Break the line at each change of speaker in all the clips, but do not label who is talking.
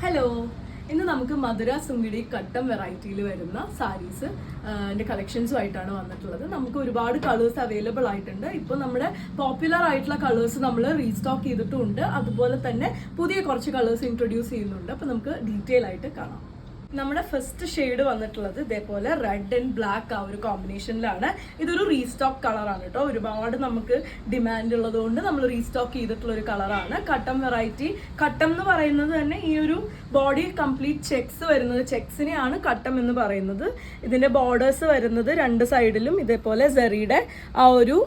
Hello, ഇന്ന് നമുക്ക് മധുര സുങ്കിടി കട്ടം വെറൈറ്റിയിൽ വരുന്ന സാരീസ് കളക്ഷൻസുമായിട്ടാണ് വന്നിട്ടുള്ളത്. നമുക്ക് ഒരുപാട് കളേഴ്സ് അവൈലബിൾ ആയിട്ടുണ്ട്. ഇപ്പോൾ നമ്മുടെ പോപ്പുലർ ആയിട്ടുള്ള കളേഴ്സ് നമ്മൾ റീസ്റ്റോക്ക് ചെയ്തിട്ടുമുണ്ട്. അതുപോലെ തന്നെ പുതിയ കുറച്ച് കളേഴ്സ് ഇൻട്രൊഡ്യൂസ് ചെയ്യുന്നുണ്ട്. അപ്പോൾ നമുക്ക് ഡീറ്റെയിൽ ആയിട്ട് കാണാം. നമ്മുടെ ഫസ്റ്റ് ഷെയ്ഡ് വന്നിട്ടുള്ളത് ഇതേപോലെ റെഡ് ആൻഡ് ബ്ലാക്ക് ആ ഒരു കോമ്പിനേഷനിലാണ്. ഇതൊരു റീസ്റ്റോക്ക് കളറാണ് കേട്ടോ. ഒരുപാട് നമുക്ക് ഡിമാൻഡ് ഉള്ളതുകൊണ്ട് നമ്മൾ റീസ്റ്റോക്ക് ചെയ്തിട്ടുള്ള ഒരു കളറാണ്. കട്ടം വെറൈറ്റി. കട്ടം എന്ന് പറയുന്നത് തന്നെ ഈ ഒരു ബോഡി കംപ്ലീറ്റ് ചെക്സ് വരുന്നത്, ചെക്സിനെയാണ് കട്ടം എന്ന് പറയുന്നത്. ഇതിന്റെ ബോർഡേഴ്സ് വരുന്നത് രണ്ട് സൈഡിലും ഇതേപോലെ സെറിയുടെ ആ ഒരു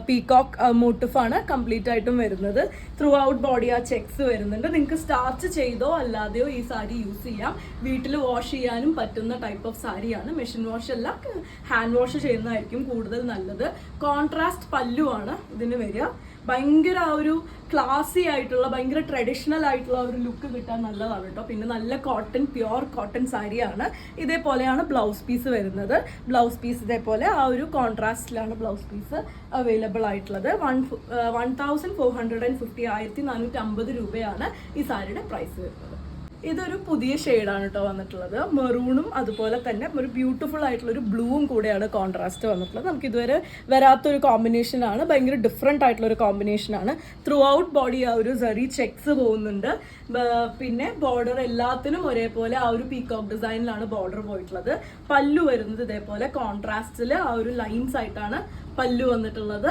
പീകോക്ക് മോട്ടിഫാണ് കംപ്ലീറ്റ് ആയിട്ടും വരുന്നത്. ത്രൂ ഔട്ട് ബോഡി ആ ചെക്സ് വരുന്നുണ്ട്. നിങ്ങൾക്ക് സ്റ്റാർച്ച് ചെയ്തോ അല്ലാതെയോ ഈ സാരി യൂസ് ചെയ്യാം. വീട്ടിൽ വാഷ് ചെയ്യാനും പറ്റുന്ന ടൈപ്പ് ഓഫ് സാരിയാണ്. മെഷീൻ വാഷ് അല്ല, ഹാൻഡ് വാഷ് ചെയ്യുന്നതായിരിക്കും കൂടുതൽ നല്ലത്. കോൺട്രാസ്റ്റ് പല്ലുവാണ് ഇതിന് വരിക. ഭയങ്കര ആ ഒരു ക്ലാസി ആയിട്ടുള്ള, ഭയങ്കര ട്രഡീഷണൽ ആയിട്ടുള്ള ഒരു ലുക്ക് കിട്ടാൻ നല്ലതാണ് കേട്ടോ. പിന്നെ നല്ല കോട്ടൺ, പ്യുവർ കോട്ടൺ സാരിയാണ്. ഇതേപോലെയാണ് ബ്ലൗസ് പീസ് വരുന്നത്. ബ്ലൗസ് പീസ് ഇതേപോലെ ആ ഒരു കോൺട്രാസ്റ്റിലാണ് ബ്ലൗസ് പീസ് അവൈലബിൾ ആയിട്ടുള്ളത്. 1450 1450 രൂപയാണ് ഈ സാരിയുടെ പ്രൈസ് വരുന്നത്. ഇതൊരു പുതിയ ഷെയ്ഡാണ് കേട്ടോ വന്നിട്ടുള്ളത്. മെറൂണും അതുപോലെ തന്നെ ഒരു ബ്യൂട്ടിഫുൾ ആയിട്ടുള്ള ഒരു ബ്ലൂവും കൂടെയാണ് കോൺട്രാസ്റ്റ് വന്നിട്ടുള്ളത്. നമുക്ക് ഇതുവരെ വരാത്തൊരു കോമ്പിനേഷനാണ്. ഭയങ്കര ഡിഫറെൻ്റ് ആയിട്ടുള്ള ഒരു കോമ്പിനേഷനാണ്. ത്രൂ ഔട്ട് ബോഡി ആ ഒരു സെറി ചെക്സ് പോകുന്നുണ്ട്. പിന്നെ ബോർഡർ എല്ലാത്തിനും ഒരേപോലെ ആ ഒരു പീകോക്ക് ഡിസൈനിലാണ് ബോർഡർ പോയിട്ടുള്ളത്. പല്ലു വരുന്നത് ഇതേപോലെ കോൺട്രാസ്റ്റിൽ ആ ഒരു ലൈൻസ് ആയിട്ടാണ് പല്ലു വന്നിട്ടുള്ളത്.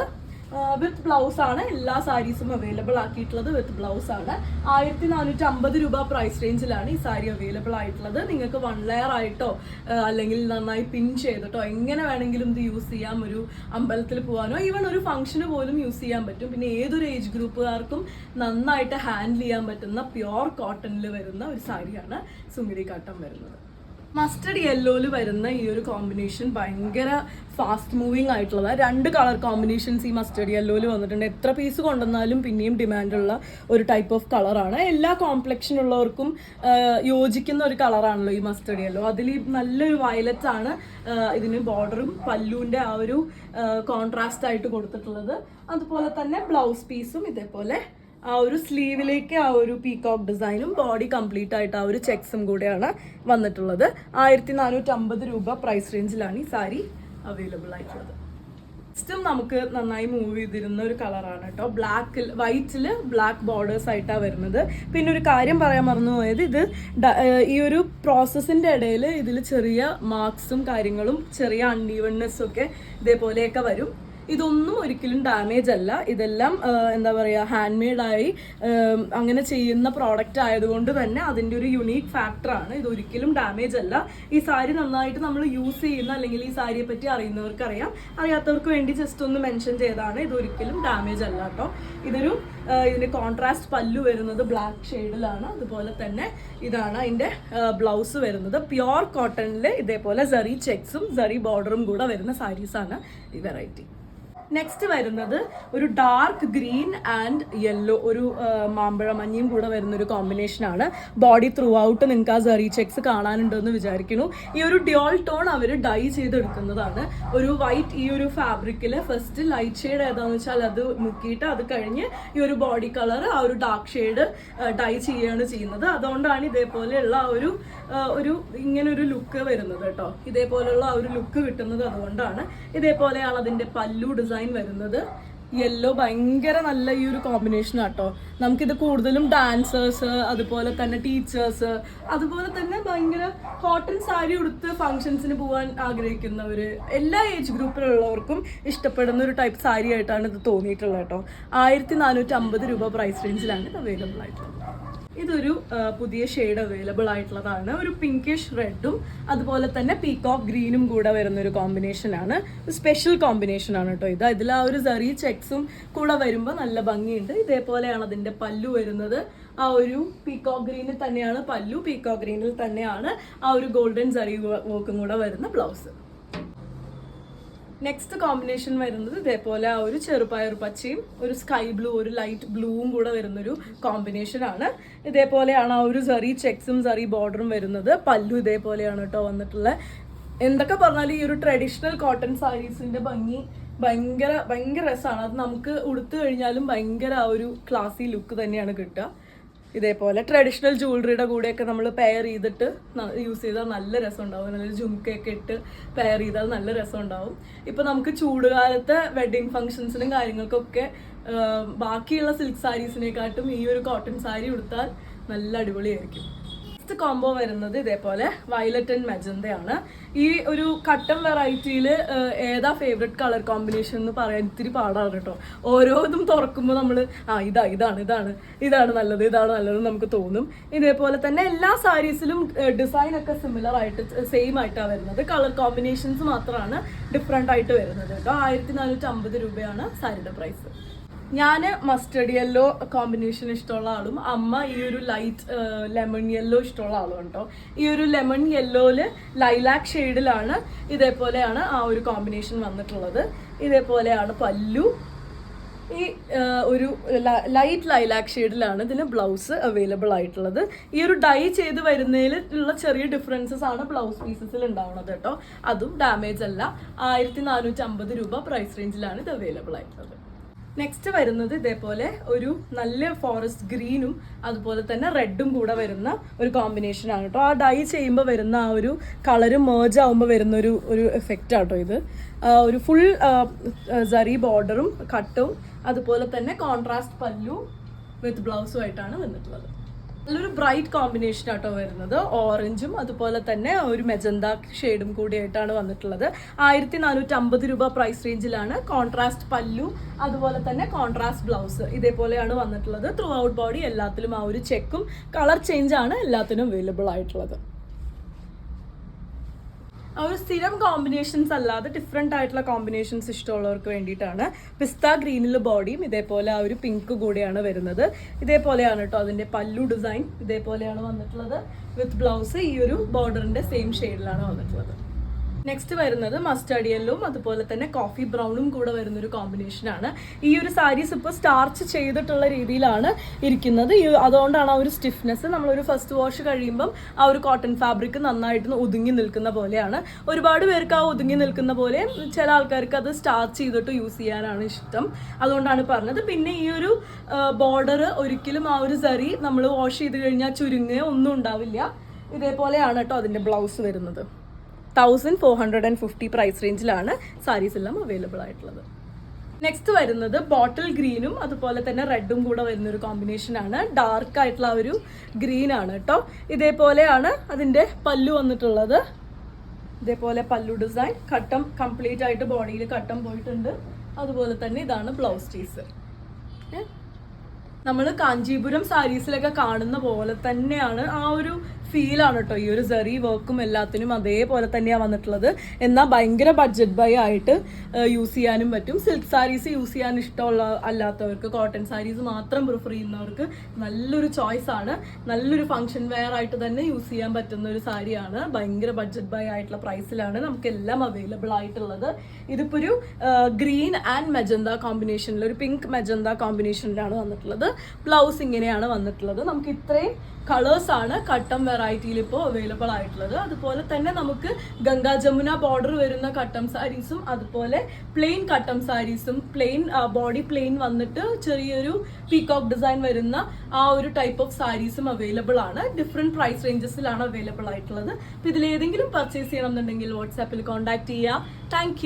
വിത്ത് ബ്ലൗസ് ആണ് എല്ലാ സാരീസും അവൈലബിൾ ആക്കിയിട്ടുള്ളത്. വിത്ത് ബ്ലൗസ് ആണ്. 1450 രൂപ പ്രൈസ് റേഞ്ചിലാണ് ഈ സാരി അവൈലബിൾ ആയിട്ടുള്ളത്. നിങ്ങൾക്ക് 1 ലെയർ ആയിട്ടോ അല്ലെങ്കിൽ നന്നായി പിൻ ചെയ്തിട്ടോ എങ്ങനെ വേണമെങ്കിലും ഇത് യൂസ് ചെയ്യാം. ഒരു അമ്പലത്തിൽ പോകാനോ ഈവൻ ഒരു ഫംഗ്ഷന് പോലും യൂസ് ചെയ്യാൻ പറ്റും. പിന്നെ ഏതൊരു ഏജ് ഗ്രൂപ്പുകാർക്കും നന്നായിട്ട് ഹാൻഡിൽ ചെയ്യാൻ പറ്റുന്ന പ്യുവർ കോട്ടണിൽ വരുന്ന ഒരു സാരിയാണ് സുമിരി കട്ടം വരുന്നത്. മസ്റ്റർഡ് യെല്ലോയിൽ വരുന്ന ഈ ഒരു കോമ്പിനേഷൻ ഭയങ്കര ഫാസ്റ്റ് മൂവിങ് ആയിട്ടുള്ളതാണ്. 2 കളർ കോമ്പിനേഷൻസ് ഈ മസ്റ്റർഡ് യെല്ലോയിൽ വന്നിട്ടുണ്ട്. എത്ര പീസ് കൊണ്ടുവന്നാലും പിന്നെയും ഡിമാൻഡുള്ള ഒരു ടൈപ്പ് ഓഫ് കളറാണ്. എല്ലാ കോംപ്ലക്ഷൻ ഉള്ളവർക്കും യോജിക്കുന്ന ഒരു കളറാണല്ലോ ഈ മസ്റ്റർഡ് യെല്ലോ. അതിൽ നല്ലൊരു വയലറ്റ് ആണ് ഇതിന് ബോർഡറും പല്ലുവിൻ്റെ ആ ഒരു കോൺട്രാസ്റ്റ് ആയിട്ട് കൊടുത്തിട്ടുള്ളത്. അതുപോലെ തന്നെ ബ്ലൗസ് പീസും ഇതേപോലെ ആ ഒരു സ്ലീവിലേക്ക് ആ ഒരു പീകോക്ക് ഡിസൈനും ബോഡി കംപ്ലീറ്റ് ആയിട്ട് ആ ഒരു ചെക്സും കൂടെയാണ് വന്നിട്ടുള്ളത്. 1450 രൂപ പ്രൈസ് റേഞ്ചിലാണ് ഈ സാരി അവൈലബിൾ ആയിട്ടുള്ളത്. നെക്സ്റ്റും നമുക്ക് നന്നായി മൂവ് ചെയ്തിരുന്ന ഒരു കളറാണ് കേട്ടോ. വൈറ്റിൽ ബ്ലാക്ക് ബോർഡേഴ്സ് ആയിട്ടാണ് വരുന്നത്. പിന്നെ ഒരു കാര്യം പറയാൻ മറന്നുപോയത്, ഇത് ഈ ഒരു പ്രോസസ്സിൻ്റെ ഇടയിൽ ഇതിൽ ചെറിയ മാർക്സും കാര്യങ്ങളും ചെറിയ അൺഈവൺനെസ്സും ഒക്കെ ഇതേപോലെയൊക്കെ വരും. ഇതൊന്നും ഒരിക്കലും ഡാമേജ് അല്ല. ഇതെല്ലാം എന്താ പറയുക, ഹാൻഡ് മെയ്ഡായി അങ്ങനെ ചെയ്യുന്ന പ്രോഡക്റ്റ് ആയതുകൊണ്ട് തന്നെ അതിൻ്റെ ഒരു യുണീക്ക് ഫാക്ടറാണ്. ഇതൊരിക്കലും ഡാമേജ് അല്ല. ഈ സാരി നന്നായിട്ട് നമ്മൾ യൂസ് ചെയ്യുന്ന അല്ലെങ്കിൽ ഈ സാരിയെ പറ്റി അറിയുന്നവർക്ക് അറിയാം. അറിയാത്തവർക്ക് വേണ്ടി ജസ്റ്റ് ഒന്ന് മെൻഷൻ ചെയ്താണ്. ഇതൊരിക്കലും ഡാമേജ് അല്ല കേട്ടോ. ഇതിൻ്റെ കോൺട്രാസ്റ്റ് പല്ലു വരുന്നത് ബ്ലാക്ക് ഷെയ്ഡിലാണ്. അതുപോലെ തന്നെ ഇതാണ് അതിൻ്റെ ബ്ലൗസ് വരുന്നത്. പ്യുവർ കോട്ടണിൽ ഇതേപോലെ സെറി ചെക്സും സെറി ബോർഡറും കൂടെ വരുന്ന സാരീസാണ് ഈ വെറൈറ്റി. നെക്സ്റ്റ് വരുന്നത് ഒരു ഡാർക്ക് ഗ്രീൻ ആൻഡ് യെല്ലോ, ഒരു മാമ്പഴ മഞ്ഞയും കൂടെ വരുന്നൊരു കോമ്പിനേഷനാണ്. ബോഡി ത്രൂ ഔട്ട് നിങ്ങൾക്ക് ആ സെറി ചെക്സ് കാണാനുണ്ടെന്ന് വിചാരിക്കുന്നു. ഈ ഒരു ഡ്യുവൽ ടോൺ അവർ ഡൈ ചെയ്തെടുക്കുന്നതാണ്. ഒരു വൈറ്റ് ഈ ഒരു ഫാബ്രിക്കിൽ ഫസ്റ്റ് ലൈറ്റ് ഷെയ്ഡ് ഏതാണെന്ന് വെച്ചാൽ അത് മുക്കിയിട്ട് അത് കഴിഞ്ഞ് ഈ ഒരു ബോഡി കളർ ആ ഒരു ഡാർക്ക് ഷെയ്ഡ് ഡൈ ചെയ്യുകയാണ് ചെയ്യുന്നത്. അതുകൊണ്ടാണ് ഇതേപോലെയുള്ള ഒരു ഇങ്ങനെ ഒരു ലുക്ക് വരുന്നത് കേട്ടോ. ഇതേപോലെയുള്ള ആ ഒരു ലുക്ക് കിട്ടുന്നത് അതുകൊണ്ടാണ്. ഇതേപോലെയാണ് അതിൻ്റെ പല്ലു ഡിസൈൻ വരുന്നത്. യെല്ലോ ഭയങ്കര നല്ല ഈ ഒരു കോമ്പിനേഷൻ ആട്ടോ. നമുക്കിത് കൂടുതലും ഡാൻസേഴ്സ്, അതുപോലെ തന്നെ ടീച്ചേഴ്സ്, അതുപോലെ തന്നെ ഭയങ്കര കോട്ടൺ സാരി ഉടുത്ത് ഫങ്ഷൻസിന് പോകാൻ ആഗ്രഹിക്കുന്നവര്, എല്ലാ ഏജ് ഗ്രൂപ്പിലുള്ളവർക്കും ഇഷ്ടപ്പെടുന്ന ഒരു ടൈപ്പ് സാരി ആയിട്ടാണ് ഇത് തോന്നിയിട്ടുള്ളത് കേട്ടോ. 1450 രൂപ പ്രൈസ് റേഞ്ചിലാണ് ഇത് അവൈലബിൾ ആയിട്ടുള്ളത്. ഇതൊരു പുതിയ ഷെയ്ഡ് അവൈലബിൾ ആയിട്ടുള്ളതാണ്. ഒരു പിങ്കിഷ് റെഡും അതുപോലെ തന്നെ പീകോക്ക് ഗ്രീനും കൂടെ വരുന്ന ഒരു കോമ്പിനേഷനാണ്. സ്പെഷ്യൽ കോമ്പിനേഷനാണ് കേട്ടോ ഇത്. ഇതിൽ ആ ഒരു സെറി ചെക്സും കൂടെ വരുമ്പോൾ നല്ല ഭംഗിയുണ്ട്. ഇതേപോലെയാണ് അതിൻ്റെ പല്ലു വരുന്നത്. ആ ഒരു പീകോക്ക് ഗ്രീനിൽ തന്നെയാണ് പല്ലു. പീകോക്ക് ഗ്രീനിൽ തന്നെയാണ് ആ ഒരു ഗോൾഡൻ സെറി വർക്കും കൂടെ വരുന്ന ബ്ലൗസ്. നെക്സ്റ്റ് കോമ്പിനേഷൻ വരുന്നത് ഇതേപോലെ ആ ഒരു ചെറുപയർ പച്ചയും ഒരു സ്കൈ ബ്ലൂ, ഒരു ലൈറ്റ് ബ്ലൂവും കൂടെ വരുന്നൊരു കോമ്പിനേഷനാണ്. ഇതേപോലെയാണ് ആ ഒരു സെറി ചെക്സും സെറി ബോർഡറും വരുന്നത്. പല്ലു ഇതേപോലെയാണ് കേട്ടോ വന്നിട്ടുള്ളത്. എന്തൊക്കെ പറഞ്ഞാലും ഈ ഒരു ട്രഡീഷണൽ കോട്ടൺ സാരീസിന്റെ ഭംഗി ഭയങ്കര രസമാണ്. അത് നമുക്ക് ഉടുത്തു കഴിഞ്ഞാലും ഭയങ്കര ആ ഒരു ക്ലാസി ലുക്ക് തന്നെയാണ് കിട്ടുക. ഇതേപോലെ ട്രഡീഷണൽ ജ്വല്ലറിയുടെ കൂടെയൊക്കെ നമ്മൾ പെയർ ചെയ്തിട്ട് യൂസ് ചെയ്താൽ നല്ല രസം ഉണ്ടാവും. നല്ലൊരു ജുംക്കയൊക്കെ ഇട്ട് പെയർ ചെയ്താൽ നല്ല രസം ഉണ്ടാവും. ഇപ്പം നമുക്ക് ചൂടുകാലത്തെ വെഡ്ഡിങ് ഫംഗ്ഷൻസിനും കാര്യങ്ങൾക്കൊക്കെ ബാക്കിയുള്ള സിൽക്ക് സാരീസിനെക്കാട്ടും ഈ ഒരു കോട്ടൺ സാരി ഉടുത്താൽ നല്ല അടിപൊളിയായിരിക്കും. നെക്സ്റ്റ് കോംബോ വരുന്നത് ഇതേപോലെ വയലറ്റ് ആൻഡ് മെജന്തയാണ്. ഈ ഒരു കട്ടൻ വെറൈറ്റിയിൽ ഏതാ ഫേവറേറ്റ് കളർ കോമ്പിനേഷൻ എന്ന് പറയാൻ ഇത്തിരി പാടാണ് കേട്ടോ. ഓരോന്നും തുറക്കുമ്പോൾ നമ്മൾ ഇതാണ് നല്ലത് നമുക്ക് തോന്നും. ഇതേപോലെ തന്നെ എല്ലാ സാരീസിലും ഡിസൈൻ ഒക്കെ സിമിലർ ആയിട്ട് സെയിം ആയിട്ടാണ് വരുന്നത്. കളർ കോമ്പിനേഷൻസ് മാത്രമാണ് ഡിഫറെൻ്റ് ആയിട്ട് വരുന്നത് കേട്ടോ. 1450 രൂപയാണ് സാരിയുടെ പ്രൈസ്. ഞാൻ മസ്റ്റർഡ് യെല്ലോ കോമ്പിനേഷൻ ഇഷ്ടമുള്ള ആളും അമ്മ ഈ ഒരു ലൈറ്റ് ലെമൺ യെല്ലോ ഇഷ്ടമുള്ള ആളും കേട്ടോ. ഈ ഒരു ലെമൺ യെല്ലോയില് ലൈലാക്ക് ഷെയ്ഡിലാണ് ഇതേപോലെയാണ് ആ ഒരു കോമ്പിനേഷൻ വന്നിട്ടുള്ളത്. ഇതേപോലെയാണ് പല്ലു. ഈ ഒരു ലൈറ്റ് ലൈലാക്ക് ഷെയ്ഡിലാണ് ഇതിന് ബ്ലൗസ് അവൈലബിൾ ആയിട്ടുള്ളത്. ഈ ഒരു ഡൈ ചെയ്ത് വരുന്നതിൽ ഉള്ള ചെറിയ ഡിഫറൻസസ് ആണ് ബ്ലൗസ് പീസസിൽ ഉണ്ടാവുന്നത് കേട്ടോ. അതും ഡാമേജ് അല്ല. 1450 രൂപ പ്രൈസ് റേഞ്ചിലാണ് ഇത് അവൈലബിൾ ആയിട്ടുള്ളത്. നെക്സ്റ്റ് വരുന്നത് ഇതേപോലെ ഒരു നല്ല ഫോറസ്റ്റ് ഗ്രീനും അതുപോലെ തന്നെ റെഡും കൂടെ വരുന്ന ഒരു കോമ്പിനേഷൻ ആണ് കേട്ടോ. ആ ഡൈ ചെയ്യുമ്പോൾ വരുന്ന ആ ഒരു കളറ് മേർജ് ആകുമ്പോൾ വരുന്ന ഒരു എഫക്റ്റ് ആട്ടോ ഇത്. ഒരു ഫുൾ സറി ബോർഡറും കട്ടും അതുപോലെ തന്നെ കോൺട്രാസ്റ്റ് പല്ലു വിത്ത് ബ്ലൗസും ആയിട്ടാണ് വന്നിട്ടുള്ളത്. നല്ലൊരു ബ്രൈറ്റ് കോമ്പിനേഷൻ ആട്ടോ വരുന്നത്. ഓറഞ്ചും അതുപോലെ തന്നെ ഒരു മെജന്ത ഷെയ്ഡും കൂടിയായിട്ടാണ് വന്നിട്ടുള്ളത്. 1450 രൂപ പ്രൈസ് റേഞ്ചിലാണ്. കോൺട്രാസ്റ്റ് പല്ലു അതുപോലെ തന്നെ കോൺട്രാസ്റ്റ് ബ്ലൗസ് ഇതേപോലെയാണ് വന്നിട്ടുള്ളത്. ത്രൂ ഔട്ട് ബോഡി എല്ലാത്തിലും ആ ഒരു ചെക്കും കളർ ചേഞ്ച് ആണ് എല്ലാത്തിനും അവൈലബിൾ ആയിട്ടുള്ളത്. ആ ഒരു സ്ഥിരം കോമ്പിനേഷൻസ് അല്ലാതെ ഡിഫറെൻ്റ് ആയിട്ടുള്ള കോമ്പിനേഷൻസ് ഇഷ്ടമുള്ളവർക്ക് വേണ്ടിയിട്ടാണ്. പിസ്ത ഗ്രീനിൽ ബോഡിയും ഇതേപോലെ ആ ഒരു പിങ്ക് കൂടെയാണ് വരുന്നത്. ഇതേപോലെയാണ് കേട്ടോ അതിൻ്റെ പല്ലു ഡിസൈൻ. ഇതേപോലെയാണ് വന്നിട്ടുള്ളത്. വിത്ത് ബ്ലൗസ് ഈ ഒരു ബോർഡറിൻ്റെ സെയിം ഷെയ്ഡിലാണ് വന്നിട്ടുള്ളത്. നെക്സ്റ്റ് വരുന്നത് മസ്റ്റേർഡ് യെല്ലോവും അതുപോലെ തന്നെ കോഫി ബ്രൗണും കൂടെ വരുന്നൊരു കോമ്പിനേഷനാണ്. ഈ ഒരു സാരീസ് ഇപ്പോൾ സ്റ്റാർച്ച് ചെയ്തിട്ടുള്ള രീതിയിലാണ് ഇരിക്കുന്നത്. അതുകൊണ്ടാണ് ആ ഒരു സ്റ്റിഫ്നെസ്. നമ്മളൊരു ഫസ്റ്റ് വാഷ് കഴിയുമ്പം ആ ഒരു കോട്ടൺ ഫാബ്രിക് നന്നായിട്ട് ഒതുങ്ങി നിൽക്കുന്ന പോലെയാണ്. ഒരുപാട് പേർക്ക് ആ ഒതുങ്ങി നിൽക്കുന്ന പോലെ, ചില ആൾക്കാർക്ക് അത് സ്റ്റാർച്ച് ചെയ്തിട്ട് യൂസ് ചെയ്യാനാണ് ഇഷ്ടം. അതുകൊണ്ടാണ് പറഞ്ഞത്. പിന്നെ ഈ ഒരു ബോർഡർ ഒരിക്കലും ആ ഒരു സറി നമ്മൾ വാഷ് ചെയ്ത് കഴിഞ്ഞാൽ ചുരുങ്ങുകയോ ഒന്നും ഉണ്ടാവില്ല. ഇതേപോലെയാണ് കേട്ടോ അതിൻ്റെ ബ്ലൗസ് വരുന്നത്. 1450 പ്രൈസ് റേഞ്ചിലാണ് സാരീസ് എല്ലാം അവൈലബിൾ ആയിട്ടുള്ളത്. നെക്സ്റ്റ് വരുന്നത് ബോട്ടിൽ ഗ്രീനും അതുപോലെ തന്നെ റെഡും കൂടെ വരുന്നൊരു കോമ്പിനേഷനാണ്. ഡാർക്ക് ആയിട്ടുള്ള ഒരു ഗ്രീൻ ആണ് കേട്ടോ. ഇതേപോലെയാണ് അതിൻ്റെ പല്ലു വന്നിട്ടുള്ളത്. ഇതേപോലെ പല്ലു ഡിസൈൻ. കട്ടം കംപ്ലീറ്റ് ആയിട്ട് ബോഡിയിൽ കട്ടം പോയിട്ടുണ്ട്. അതുപോലെ തന്നെ ഇതാണ് ബ്ലൗസ് പീസ്. നമ്മൾ കാഞ്ചീപുരം സാരീസിലൊക്കെ കാണുന്ന പോലെ തന്നെയാണ് ആ ഒരു ഫീലാണ് കേട്ടോ. ഈ ഒരു സറി വർക്കും എല്ലാത്തിനും അതേപോലെ തന്നെയാണ് വന്നിട്ടുള്ളത്. എന്നാൽ ഭയങ്കര ബഡ്ജറ്റ് ബൈ ആയിട്ട് യൂസ് ചെയ്യാനും പറ്റും. സിൽക്ക് സാരീസ് യൂസ് ചെയ്യാൻ ഇഷ്ടമുള്ള അല്ലാത്തവർക്ക്, കോട്ടൺ സാരീസ് മാത്രം പ്രിഫർ ചെയ്യുന്നവർക്ക് നല്ലൊരു ചോയ്സ് ആണ്. നല്ലൊരു ഫംഗ്ഷൻ വെയർ ആയിട്ട് തന്നെ യൂസ് ചെയ്യാൻ പറ്റുന്ന ഒരു സാരിയാണ്. ഭയങ്കര ബഡ്ജറ്റ് ബൈ ആയിട്ടുള്ള പ്രൈസിലാണ് നമുക്കെല്ലാം അവൈലബിൾ ആയിട്ടുള്ളത്. ഇതിപ്പോൾ ഒരു ഗ്രീൻ ആൻഡ് മെജന്ത കോമ്പിനേഷനിൽ, ഒരു പിങ്ക് മെജന്ത കോമ്പിനേഷനിലാണ് വന്നിട്ടുള്ളത്. ബ്ലൗസ് ഇങ്ങനെയാണ് വന്നിട്ടുള്ളത്. നമുക്ക് ഇത്രയും കളേഴ്സ് ആണ് കട്ടം വെറൈറ്റിയിൽ ഇപ്പോൾ അവൈലബിൾ ആയിട്ടുള്ളത്. അതുപോലെ തന്നെ നമുക്ക് ഗംഗാ ജമുന ബോർഡർ വരുന്ന കട്ടം സാരീസും അതുപോലെ പ്ലെയിൻ കട്ടം സാരീസും, പ്ലെയിൻ ബോഡി പ്ലെയിൻ വന്നിട്ട് ചെറിയൊരു പീകോക്ക് ഡിസൈൻ വരുന്ന ആ ഒരു ടൈപ്പ് ഓഫ് സാരീസും അവൈലബിൾ ആണ്. ഡിഫറെൻറ്റ് പ്രൈസ് റേഞ്ചസിലാണ് അവൈലബിൾ ആയിട്ടുള്ളത്. അപ്പോൾ ഇതിലേതെങ്കിലും പർച്ചേസ് ചെയ്യണം എന്നുണ്ടെങ്കിൽ വാട്സാപ്പിൽ കോൺടാക്ട് ചെയ്യുക. താങ്ക്